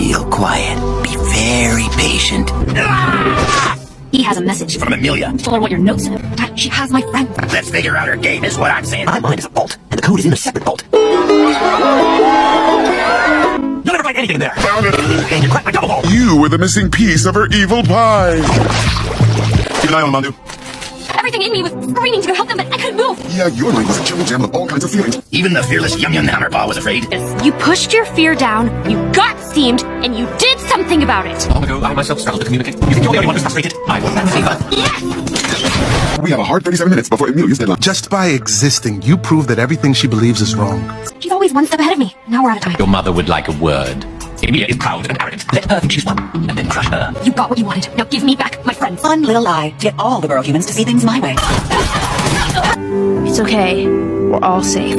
real quiet. Be very patient. He has a message. From Amelia. Tell her what your note said. Dad, she has my friend. Let's figure out her game is what I'm saying. My mind is a vault, and the code is in a separate vault. You'll never find anything in there. Found it. And you cracked my double vault. You were the missing piece of her evil pie. Keep an eye on Mandu. Everything in me was screaming to go help them, but I couldn't move. Yeah, your mind was a jumble jam of all kinds of feelings. Even the fearless Yum Yum Hammerpaw was afraid. You pushed your fear down, you got steamed, and you did something about it. Long ago, I myself struggled to communicate. You think you're the only one who's frustrated? I want that favor. Yes! We have a hard 37 minutes before Amelia's deadline. Just by existing, you prove that everything she believes is wrong. She's always one step ahead of me. Now we're out of time. Your mother would like a word. Amelia is proud and arrogant. Let her think she's won, and then crush her. You got what you wanted. Now give me back my friends. Fun little lie to get all the girl humans to see things my way. It's okay. We're all safe.